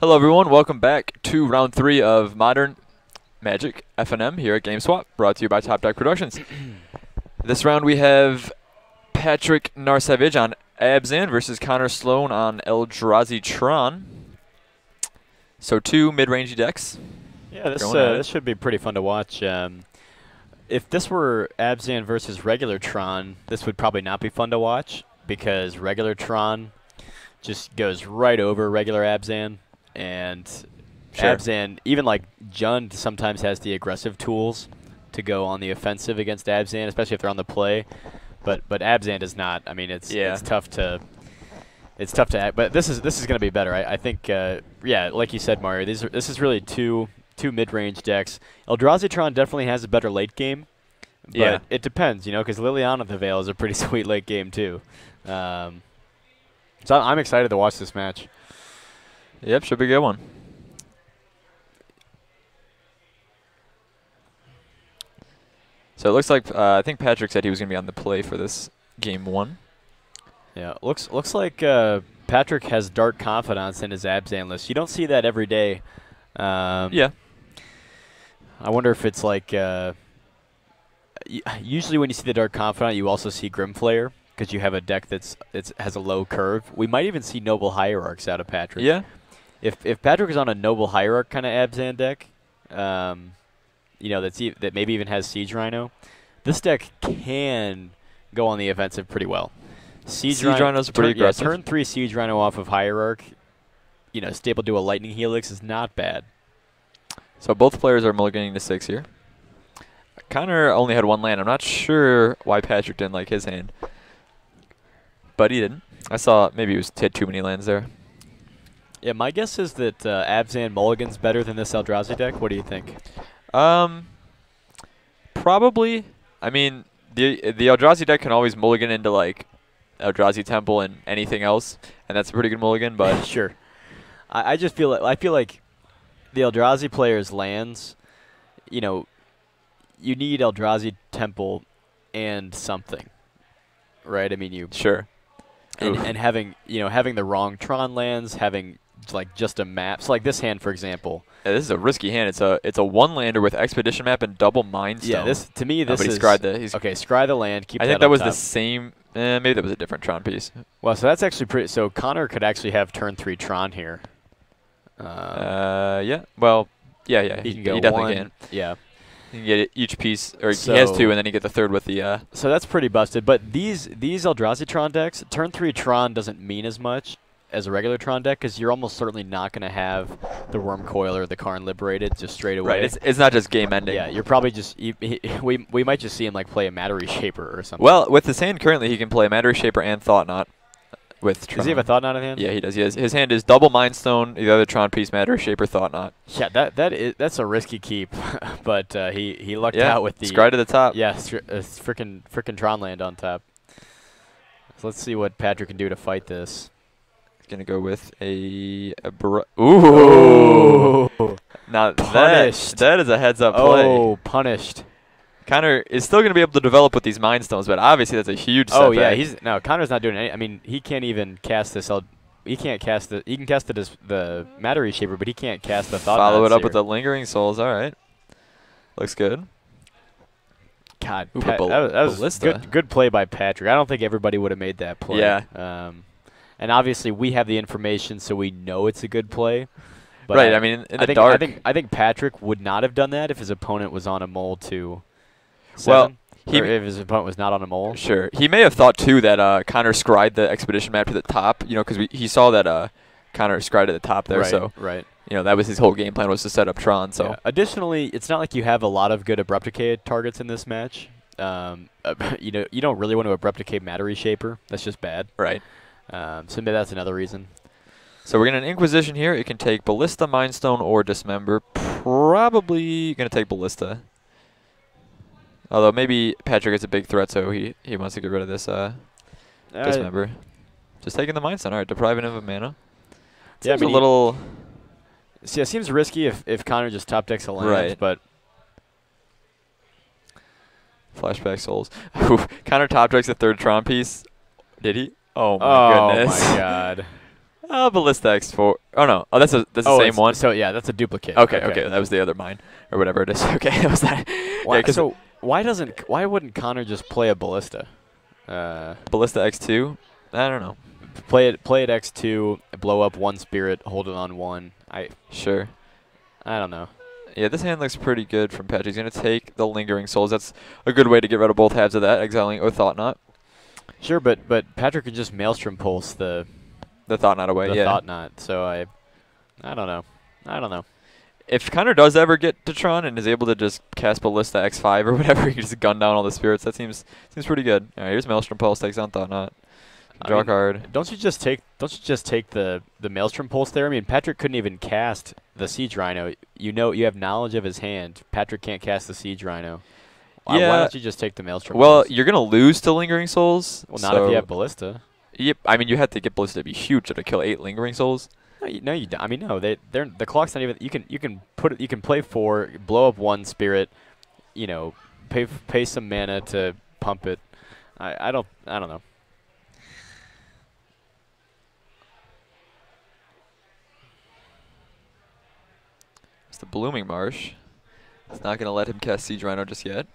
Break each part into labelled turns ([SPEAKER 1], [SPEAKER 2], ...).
[SPEAKER 1] Hello everyone, welcome back to round 3 of Modern Magic FNM here at GameSwap, brought to you by Top Deck Productions. This round we have Patrick Narsavage on Abzan versus Connor Sloan on Eldrazi Tron. So 2 mid-range decks.
[SPEAKER 2] Yeah, this should be pretty fun to watch. If this were Abzan versus regular Tron, this would probably not be fun to watch because regular Tron just goes right over regular Abzan. And
[SPEAKER 1] Sure.
[SPEAKER 2] Abzan, even like Jund sometimes has the aggressive tools to go on the offensive against Abzan, especially if they're on the play. But Abzan does not. I mean, it's tough to act. But this is going to be better. I think. Yeah, like you said, Mario. This is really two mid-range decks. Eldrazi Tron definitely has a better late game. But it depends, because Liliana of the Veil is a pretty sweet late game too. So I'm excited to watch this match.
[SPEAKER 1] Yep, should be a good one. So it looks like I think Patrick said he was going to be on the play for this game 1.
[SPEAKER 2] Yeah, looks like Patrick has dark confidence in his Abzan list. You don't see that every day.
[SPEAKER 1] Yeah.
[SPEAKER 2] I wonder if it's like usually when you see the dark confidant, you also see Grimflayer because you have a deck has a low curve. We might even see Noble Hierarchs out of Patrick.
[SPEAKER 1] Yeah.
[SPEAKER 2] If Patrick is on a Noble Hierarch kind of Abzan deck, that maybe even has Siege Rhino, this deck can go on the offensive pretty well.
[SPEAKER 1] Siege Rhino's pretty aggressive.
[SPEAKER 2] Turn 3 Siege Rhino off of Hierarch, stable to a Lightning Helix is not bad.
[SPEAKER 1] So both players are mulliganing to 6 here. Connor only had 1 land. I'm not sure why Patrick didn't like his hand, but he didn't. I saw maybe he had too many lands there.
[SPEAKER 2] Yeah, my guess is that Abzan mulligan's better than this Eldrazi deck. What do you think?
[SPEAKER 1] Probably. I mean, the Eldrazi deck can always mulligan into like Eldrazi Temple and anything else, and that's a pretty good mulligan. But
[SPEAKER 2] sure, I just feel like the Eldrazi players' lands, you need Eldrazi Temple and something, right? I mean,
[SPEAKER 1] sure,
[SPEAKER 2] and having the wrong Tron lands, having like just a map. So like this hand, for example.
[SPEAKER 1] Yeah, this is a risky hand. It's a 1-lander with Expedition Map and double Mind Stone.
[SPEAKER 2] Yeah, this is. Okay, scry the land. Keep.
[SPEAKER 1] I think that was the same. Maybe that was a different Tron piece.
[SPEAKER 2] Well, so that's actually pretty. So Connor could actually have turn 3 Tron here.
[SPEAKER 1] Yeah. Well, yeah.
[SPEAKER 2] He can go
[SPEAKER 1] definitely
[SPEAKER 2] 1.
[SPEAKER 1] can.
[SPEAKER 2] Yeah.
[SPEAKER 1] You can get each piece, or he has 2, and then you get the 3rd with the.
[SPEAKER 2] So that's pretty busted. But these Eldrazi Tron decks, turn 3 Tron doesn't mean as much as a regular Tron deck because you're almost certainly not going to have the Worm Coil or the Karn Liberated just straight away.
[SPEAKER 1] Right. It's not just game ending.
[SPEAKER 2] Yeah. You're probably just we might just see him like play a Matter Reshaper or something.
[SPEAKER 1] Well, with his hand currently, he can play Matter Reshaper and Thought Knot. With Tron.
[SPEAKER 2] Does he have a Thought Knot in hand?
[SPEAKER 1] Yeah, he does. His hand is double Mind Stone, the other Tron piece, Matter Reshaper, Thought Knot.
[SPEAKER 2] Yeah, that's a risky keep, but he lucked out with the
[SPEAKER 1] scry to the top.
[SPEAKER 2] Yeah, frickin' Tron land on top. So let's see what Patrick can do to fight this.
[SPEAKER 1] He's gonna go with Ooh. Now
[SPEAKER 2] punished.
[SPEAKER 1] that is a heads-up play.
[SPEAKER 2] Oh, punished.
[SPEAKER 1] Connor is still going to be able to develop with these Mind Stones, but obviously that's a huge setback.
[SPEAKER 2] Oh yeah, Connor's not doing any. I mean, he can't even cast this. He can't cast the. He can cast the Matter Reshaper, but he can't cast the Thought.
[SPEAKER 1] Follow it up
[SPEAKER 2] here.
[SPEAKER 1] with the Lingering Souls. All right, looks good.
[SPEAKER 2] God,
[SPEAKER 1] Ooh,
[SPEAKER 2] that was good play by Patrick. I don't think everybody would have made that play.
[SPEAKER 1] Yeah.
[SPEAKER 2] And obviously we have the information, so we know it's a good play. But
[SPEAKER 1] right. I mean, in the
[SPEAKER 2] dark.
[SPEAKER 1] dark.
[SPEAKER 2] I think Patrick would not have done that if his opponent was on a mole 2.
[SPEAKER 1] Well,
[SPEAKER 2] or if his opponent was not on a mole.
[SPEAKER 1] Sure. He may have thought, too, that Connor scried the Expedition Map to the top, because he saw that Connor scried at the top there.
[SPEAKER 2] Right,
[SPEAKER 1] so,
[SPEAKER 2] right.
[SPEAKER 1] That was his whole game plan, was to set up Tron. So,
[SPEAKER 2] yeah. Additionally, it's not like you have a lot of good Abrupt Decay targets in this match. You don't really want to Abrupt Decay Matter Reshaper. That's just bad.
[SPEAKER 1] Right.
[SPEAKER 2] So maybe that's another reason.
[SPEAKER 1] So we're going to Inquisition here. It can take Ballista, Mind Stone, or Dismember. Probably going to take Ballista. Although maybe Patrick is a big threat, so he wants to get rid of this Dismember. Just taking the Mind Stone. All right, depriving him of mana.
[SPEAKER 2] Yeah,
[SPEAKER 1] I mean, a little.
[SPEAKER 2] See, it seems risky if Connor just top decks a land,
[SPEAKER 1] right.
[SPEAKER 2] But
[SPEAKER 1] Flashback Souls. Connor top decks the 3rd Tron piece. Did he? Oh my goodness.
[SPEAKER 2] Oh my god.
[SPEAKER 1] Ballista X4. Oh no. Oh, that's the same one.
[SPEAKER 2] So yeah, that's a duplicate.
[SPEAKER 1] Okay, that was the other mine or whatever it is. Okay, that was that.
[SPEAKER 2] Why,
[SPEAKER 1] yeah,
[SPEAKER 2] so why wouldn't Connor just play a Ballista?
[SPEAKER 1] Ballista X2. I don't know.
[SPEAKER 2] Play it X2, blow up one spirit, hold it on one.
[SPEAKER 1] Sure.
[SPEAKER 2] I don't know.
[SPEAKER 1] Yeah, this hand looks pretty good from Patrick. He's going to take the Lingering Souls. That's a good way to get rid of both halves of that, exiling or Thought Knot.
[SPEAKER 2] Sure, but Patrick could just Maelstrom Pulse the
[SPEAKER 1] Thought Knot away, yeah.
[SPEAKER 2] Thought Knot. So I don't know.
[SPEAKER 1] If Connor does ever get to Tron and is able to just cast Ballista X5 or whatever, he can just gun down all the spirits. That seems pretty good. All right, here's Maelstrom Pulse, takes on Thought Knot. Draw a card.
[SPEAKER 2] Don't you just take the Maelstrom Pulse there? I mean, Patrick couldn't even cast the Siege Rhino. You have knowledge of his hand. Patrick can't cast the Siege Rhino. Why don't you just take the Maelstrom Pulse?
[SPEAKER 1] Well, you're going to lose to Lingering Souls.
[SPEAKER 2] Well, not if you have Ballista.
[SPEAKER 1] Yep. I mean, you have to get Ballista to be huge to kill 8 Lingering Souls.
[SPEAKER 2] No, you don't. I mean, no. The clock's not even. You can play 4, blow up 1 spirit. You know, pay some mana to pump it. I don't know.
[SPEAKER 1] It's the Blooming Marsh. It's not going to let him cast Siege Rhino just yet.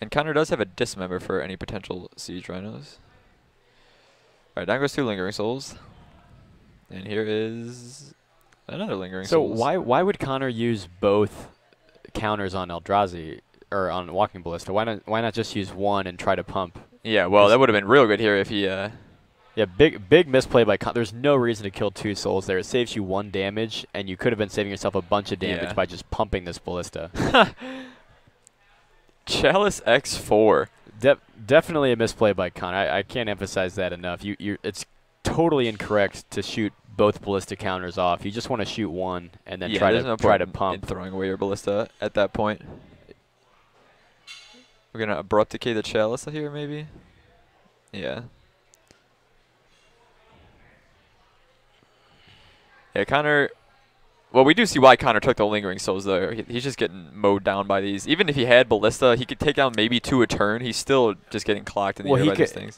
[SPEAKER 1] And Connor does have a Dismember for any potential Siege Rhinos. All right, down goes 2 Lingering Souls. And here is another Lingering Souls.
[SPEAKER 2] So why would Connor use both counters on Eldrazi or on Walking Ballista? Why not just use one and try to pump?
[SPEAKER 1] Yeah, well, that would have been real good here if he...
[SPEAKER 2] Yeah, big misplay by Connor. There's no reason to kill 2 souls there. It saves you 1 damage, and you could have been saving yourself a bunch of damage by just pumping this Ballista.
[SPEAKER 1] Chalice X4.
[SPEAKER 2] Definitely a misplay by Connor. I can't emphasize that enough. It's totally incorrect to shoot both Ballista counters off. You just want to shoot one and then try to pump.
[SPEAKER 1] In throwing away your Ballista at that point. We're going to Abrupt Decay the Chalice here, maybe? Yeah. Yeah, Connor... Well, we do see why Connor took the Lingering Souls, though. He's just getting mowed down by these. Even if he had Ballista, he could take down maybe 2 a turn. He's still just getting clocked in the air by these things.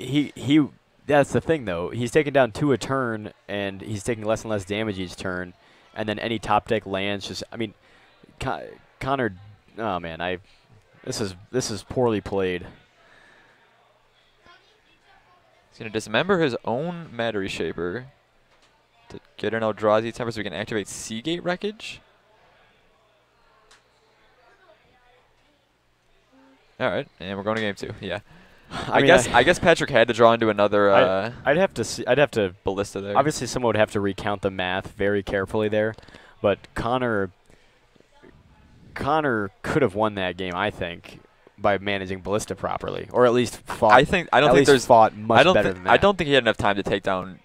[SPEAKER 2] That's the thing, though. He's taking down 2 a turn, and he's taking less and less damage each turn. And then any top deck lands just... I mean, Connor... Oh, man. This is poorly played.
[SPEAKER 1] He's going to dismember his own Matter Shaper to get an Eldrazi temper so we can activate Seagate Wreckage. All right, and we're going to game 2. Yeah, I guess Patrick had to draw into another.
[SPEAKER 2] I'd have to
[SPEAKER 1] Ballista there.
[SPEAKER 2] Obviously, someone would have to recount the math very carefully there, but Connor could have won that game, I think, by managing Ballista properly, or at least fought. I don't think there's fought much better than that.
[SPEAKER 1] I don't think he had enough time to take down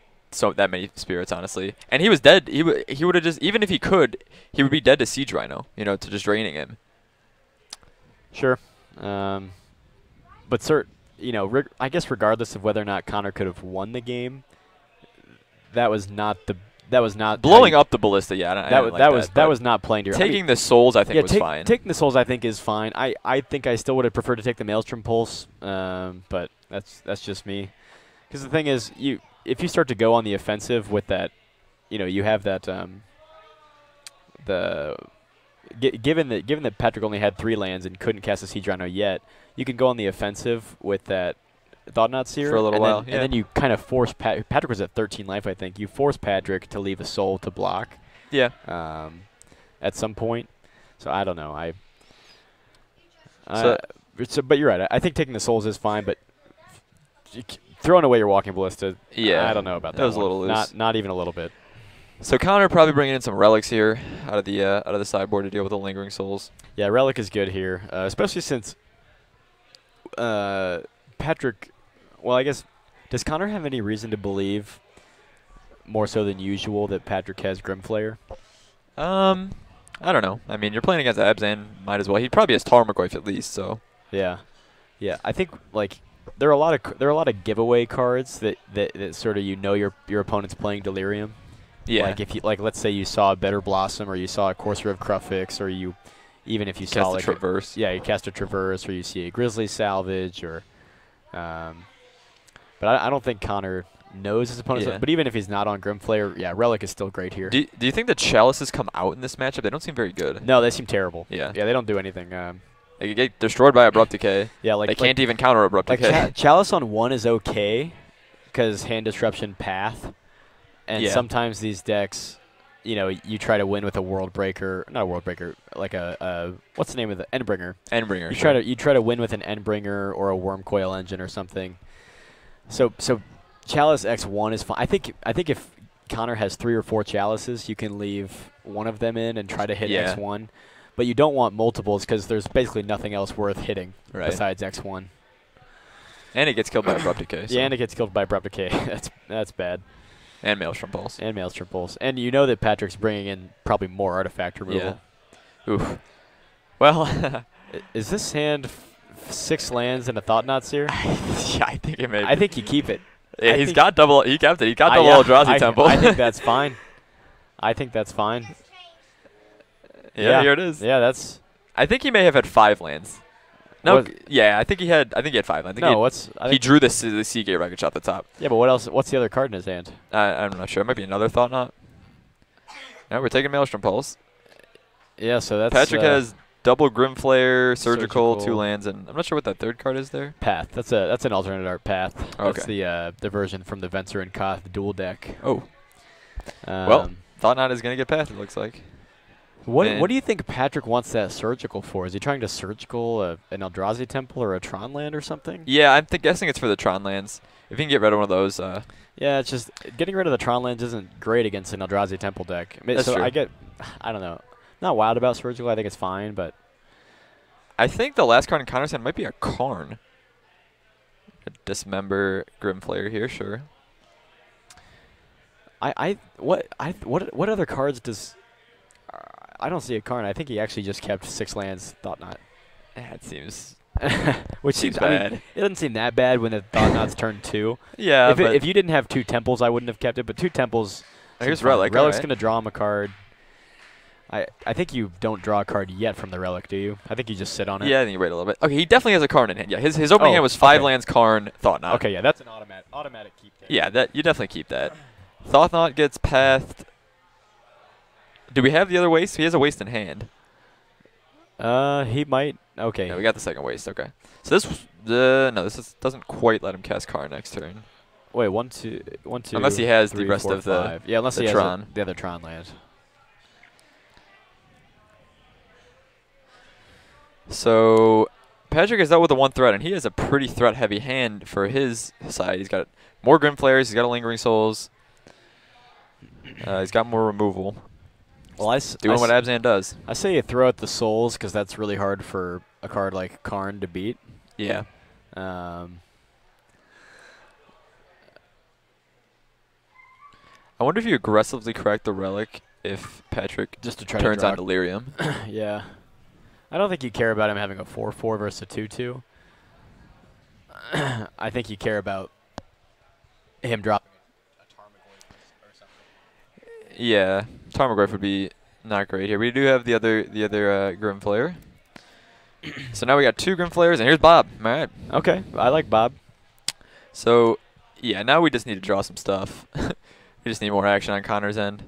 [SPEAKER 1] that many spirits, honestly. And he was dead. He would have just, even if he could, he would be dead to Siege Rhino, to just draining him.
[SPEAKER 2] Sure. But I guess regardless of whether or not Connor could have won the game, that was not
[SPEAKER 1] blowing up the Ballista. Yeah,
[SPEAKER 2] that was not playing to your.
[SPEAKER 1] Taking the souls, I think, was fine.
[SPEAKER 2] Taking the souls, I think, is fine. I think I still would have preferred to take the Maelstrom Pulse, but that's just me. Because the thing is, if you start to go on the offensive with that, you have that given that Patrick only had 3 lands and couldn't cast a Siege Rhino yet, you can go on the offensive with that Thought Knot Seer
[SPEAKER 1] for a little while,
[SPEAKER 2] and then you kind of force Patrick was at 13 life, I think. You force Patrick to leave a soul to block.
[SPEAKER 1] Yeah.
[SPEAKER 2] At some point, so I don't know. But you're right. I think taking the souls is fine, but throwing away your Walking Ballista, I don't know about that.
[SPEAKER 1] That was a little loose.
[SPEAKER 2] Not even a little bit.
[SPEAKER 1] So Connor probably bringing in some relics here out of the sideboard to deal with the Lingering Souls.
[SPEAKER 2] Yeah, relic is good here, especially since Patrick. Well, I guess does Connor have any reason to believe more so than usual that Patrick has Grimflayer?
[SPEAKER 1] I don't know. I mean, you're playing against Abzan, might as well. He probably has Tarmogoyf at least. So.
[SPEAKER 2] Yeah. I think there are a lot of giveaway cards that sort of your opponent's playing Delirium.
[SPEAKER 1] Yeah.
[SPEAKER 2] Let's say you saw a Better Blossom, or you saw a Courser of Crufix, or even if you saw
[SPEAKER 1] a Traverse.
[SPEAKER 2] You cast a Traverse, or you see a Grizzly Salvage, or But I don't think Connor knows his opponent's.
[SPEAKER 1] Yeah.
[SPEAKER 2] But even if he's not on Grimflayer, yeah, Relic is still great here.
[SPEAKER 1] Do you think the Chalices come out in this matchup? They don't seem very good.
[SPEAKER 2] No, they seem terrible.
[SPEAKER 1] Yeah.
[SPEAKER 2] Yeah, they don't do anything.
[SPEAKER 1] They get destroyed by Abrupt Decay.
[SPEAKER 2] Yeah, like
[SPEAKER 1] they can't even counter Abrupt Decay.
[SPEAKER 2] Chalice on 1 is okay because hand disruption path, and sometimes these decks, you know, you try to win with a World Breaker, not a World Breaker, like a what's the name of the Endbringer?
[SPEAKER 1] Endbringer.
[SPEAKER 2] You try to win with an Endbringer or a Wormcoil Engine or something. So Chalice X1 is fine. I think if Connor has 3 or 4 Chalices, you can leave one of them in and try to hit X1. But you don't want multiples because there's basically nothing else worth hitting besides X1.
[SPEAKER 1] And it gets killed by Abrupt Decay. So.
[SPEAKER 2] Yeah, and it gets killed by Abrupt Decay. That's bad.
[SPEAKER 1] And Maelstrom Pulse.
[SPEAKER 2] And Maelstrom Pulse. And you know that Patrick's bringing in probably more artifact removal.
[SPEAKER 1] Yeah. Oof. Well,
[SPEAKER 2] is this hand 6 lands and a Thought Knot Seer?
[SPEAKER 1] Yeah, I think it may be.
[SPEAKER 2] I think you keep it.
[SPEAKER 1] Yeah, he kept it. He got double Eldrazi Temple.
[SPEAKER 2] I think that's fine. I think that's fine.
[SPEAKER 1] Yeah, here it is.
[SPEAKER 2] Yeah, that's.
[SPEAKER 1] I think he may have had 5 lands. No, yeah, I think he had 5 lands. He drew the Seagate Wreckage off the top.
[SPEAKER 2] Yeah, but what else? What's the other card in his hand?
[SPEAKER 1] I'm not sure. It might be another Thought Knot. No, we're taking Maelstrom Pulse.
[SPEAKER 2] Yeah, so that's.
[SPEAKER 1] Patrick has double Grimflayer, Surgical, 2 lands, and I'm not sure what that third card is there.
[SPEAKER 2] Path. That's an alternate art path.
[SPEAKER 1] Okay.
[SPEAKER 2] That's the version from the Venser and Koth dual deck.
[SPEAKER 1] Oh. Well, Thought Knot is gonna get Path. It looks like.
[SPEAKER 2] What do you think Patrick wants that Surgical for? Is he trying to Surgical an Eldrazi Temple or a Tron land or something?
[SPEAKER 1] Yeah, I'm guessing it's for the Tron lands. If you can get rid of one of those.
[SPEAKER 2] Yeah, it's just getting rid of the Tron lands isn't great against an Eldrazi Temple deck.
[SPEAKER 1] That's true.
[SPEAKER 2] I don't know. Not wild about Surgical. I think it's fine, but
[SPEAKER 1] I think the last card in Connor's hand might be a Karn. A Dismember Grimflayer here, sure.
[SPEAKER 2] What other cards does? I don't see a Karn. I think he actually just kept 6 lands. Thought Knot.
[SPEAKER 1] That seems.
[SPEAKER 2] Which seems
[SPEAKER 1] bad.
[SPEAKER 2] I mean, it doesn't seem that bad when the Thought Knot's turn 2.
[SPEAKER 1] Yeah,
[SPEAKER 2] if you didn't have 2 temples, I wouldn't have kept it. But 2 temples.
[SPEAKER 1] Here's Relic.
[SPEAKER 2] Relic's gonna draw him a card. I think you don't draw a card yet from the Relic, do you? I think you just sit on it.
[SPEAKER 1] Yeah, I think you wait a little bit. Okay, he definitely has a Karn in hand. Yeah, his opening hand was 5 lands, Karn, Thought Knot.
[SPEAKER 2] Okay, yeah, that's an automatic keep there.
[SPEAKER 1] Yeah, you definitely keep that. Thought Knot gets pathed. Do we have the other waste? He has a waste in hand.
[SPEAKER 2] He might. Okay.
[SPEAKER 1] Yeah, we got the second waste. Okay. So this doesn't quite let him cast Karn next turn.
[SPEAKER 2] Wait, 1, 2, 1, 2.
[SPEAKER 1] Unless he has
[SPEAKER 2] 3,
[SPEAKER 1] the rest
[SPEAKER 2] 4,
[SPEAKER 1] of the
[SPEAKER 2] 5. Yeah, unless he
[SPEAKER 1] Tron.
[SPEAKER 2] has the other Tron land.
[SPEAKER 1] So Patrick is out with a 1 threat, and he has a pretty threat-heavy hand for his side. He's got more Grimflayers. He's got a Lingering Souls. He's got more removal.
[SPEAKER 2] Well,
[SPEAKER 1] doing what Abzan does.
[SPEAKER 2] I say you throw out the Souls because that's really hard for a card like Karn to beat.
[SPEAKER 1] Yeah.
[SPEAKER 2] I
[SPEAKER 1] wonder if you aggressively crack the Relic if Patrick
[SPEAKER 2] just to try
[SPEAKER 1] turns
[SPEAKER 2] to
[SPEAKER 1] on Delirium.
[SPEAKER 2] Yeah. I don't think you care about him having a 4/4 versus a 2/2. I think you care about him dropping a Tarmogoyf or something.
[SPEAKER 1] Yeah, Tarmogoyf would be not great here. We do have the other Grimflayer. So now we got 2 Grimflayers, and here's Bob. All right.
[SPEAKER 2] Okay, I like Bob.
[SPEAKER 1] So yeah, now we just need to draw some stuff. We just need more action on Connor's end.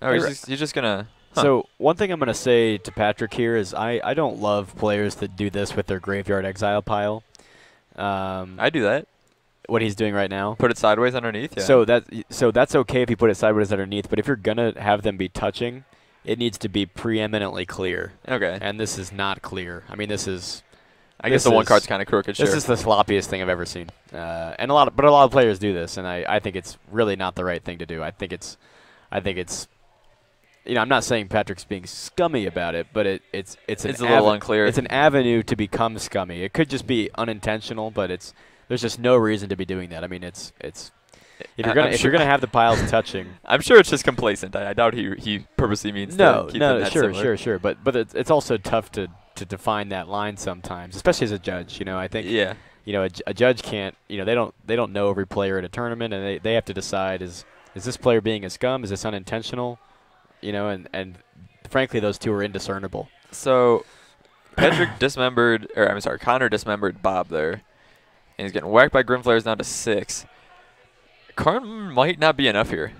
[SPEAKER 1] Oh, he's just gonna. Huh.
[SPEAKER 2] So one thing I'm going to say to Patrick here is I don't love players that do this with their Graveyard Exile pile.
[SPEAKER 1] I do that.
[SPEAKER 2] What he's doing right now.
[SPEAKER 1] Put it sideways underneath, yeah.
[SPEAKER 2] So that's okay if you put it sideways underneath, but if you're going to have them be touching, it needs to be preeminently clear.
[SPEAKER 1] Okay.
[SPEAKER 2] And this is not clear. I mean, this is...
[SPEAKER 1] I guess the one card's kind of crooked, sure.
[SPEAKER 2] This is the sloppiest thing I've ever seen. And a lot of players do this, and I think it's really not the right thing to do. I think it's you know, I'm not saying Patrick's being scummy about it, but it's a
[SPEAKER 1] little unclear.
[SPEAKER 2] It's an avenue to become scummy. It could just be unintentional, but there's just no reason to be doing that. I mean, if you're gonna have the piles touching,
[SPEAKER 1] I'm sure it's just complacent. I doubt he purposely means to keep them that similar.
[SPEAKER 2] Sure. But it's also tough to define that line sometimes, especially as a judge. You know, I think you know a judge can't. You know, they don't know every player at a tournament, and they have to decide is this player being a scum? Is this unintentional? You know, and frankly, those two are indiscernible.
[SPEAKER 1] So, Patrick Connor dismembered Bob there. And he's getting whacked by Grim Flares down to 6. Karn might not be enough here.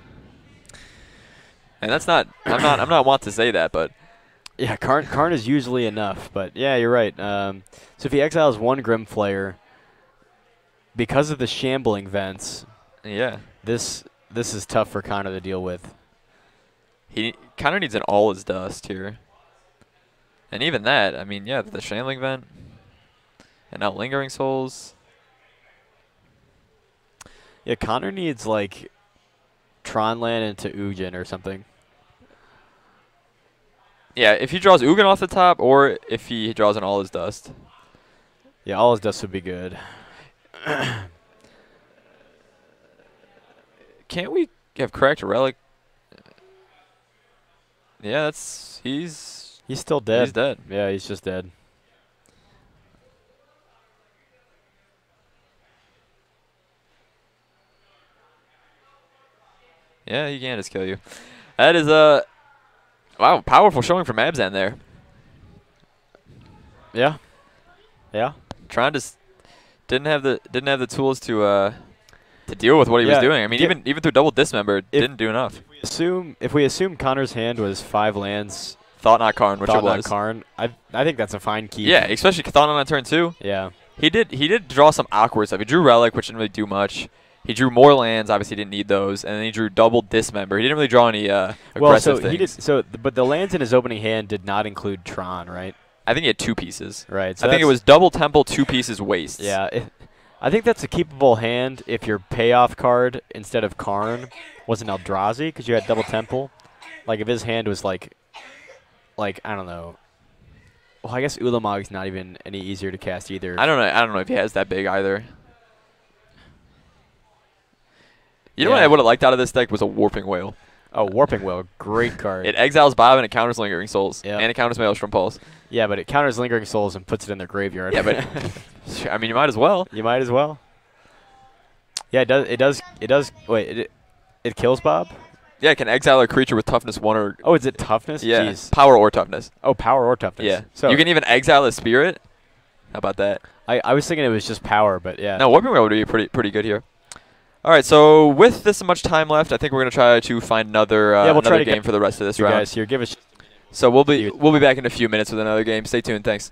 [SPEAKER 1] And that's not I'm not want to say that, but
[SPEAKER 2] yeah, Karn is usually enough, but yeah, you're right. So if he exiles 1 Grim Flare, because of the shambling vents,
[SPEAKER 1] yeah,
[SPEAKER 2] this is tough for Connor to deal with.
[SPEAKER 1] He kind of needs an all is dust here. And even that, I mean, yeah, the shambling vent and now lingering souls.
[SPEAKER 2] Yeah, Connor needs like Tron land into Ugin or something.
[SPEAKER 1] Yeah, if he draws Ugin off the top, or if he draws an all is dust.
[SPEAKER 2] Yeah, all his dust would be good.
[SPEAKER 1] Can't we have cracked a relic? Yeah, he's
[SPEAKER 2] still dead.
[SPEAKER 1] He's dead.
[SPEAKER 2] Yeah, he's just dead.
[SPEAKER 1] Yeah, he can just kill you. That is wow, powerful showing from Abzan there.
[SPEAKER 2] Yeah. Yeah.
[SPEAKER 1] Tron just didn't have the tools to deal with what he was doing. I mean, even through double dismember, didn't do enough.
[SPEAKER 2] If we assume Connor's hand was 5 lands,
[SPEAKER 1] Thought Not Karn, which it was.
[SPEAKER 2] Karn, I think that's a fine keep.
[SPEAKER 1] Yeah, especially Thought Not on turn 2.
[SPEAKER 2] Yeah.
[SPEAKER 1] He did draw some awkward stuff. He drew Relic, which didn't really do much. He drew more lands, obviously didn't need those, and then he drew double dismember. He didn't really draw any aggressive things.
[SPEAKER 2] But the lands in his opening hand did not include Tron, right?
[SPEAKER 1] I think he had 2 pieces.
[SPEAKER 2] Right. So
[SPEAKER 1] I think it was double temple, 2 pieces wastes.
[SPEAKER 2] Yeah. I think that's a keepable hand if your payoff card instead of Karn was an Eldrazi because you had double temple. Like if his hand was like I don't know. Well, I guess Ulamog's not even any easier to cast either.
[SPEAKER 1] I don't know if he has that big either. You know what I would have liked out of this deck was a Warping Whale.
[SPEAKER 2] Oh, Warping Whale, great card.
[SPEAKER 1] It exiles Bob and it counters Lingering Souls.
[SPEAKER 2] Yep.
[SPEAKER 1] And it counters Maelstrom Pulse.
[SPEAKER 2] Yeah, but it counters Lingering Souls and puts it in their graveyard.
[SPEAKER 1] Yeah, but I mean, you might as well.
[SPEAKER 2] You might as well. Yeah, it does. Wait, it kills Bob?
[SPEAKER 1] Yeah, it can exile a creature with toughness 1 or...
[SPEAKER 2] Oh, is it toughness?
[SPEAKER 1] Yeah,
[SPEAKER 2] Jeez.
[SPEAKER 1] power or toughness.
[SPEAKER 2] Oh, power or toughness.
[SPEAKER 1] Yeah.
[SPEAKER 2] So
[SPEAKER 1] you can even exile a spirit. How about that?
[SPEAKER 2] I was thinking it was just power, but yeah.
[SPEAKER 1] No, Warping Whale would be pretty good here. All right, so with this much time left, I think we're gonna try to find another another game for the rest of this round.
[SPEAKER 2] Guys, here, give us.
[SPEAKER 1] So we'll be back in a few minutes with another game. Stay tuned. Thanks.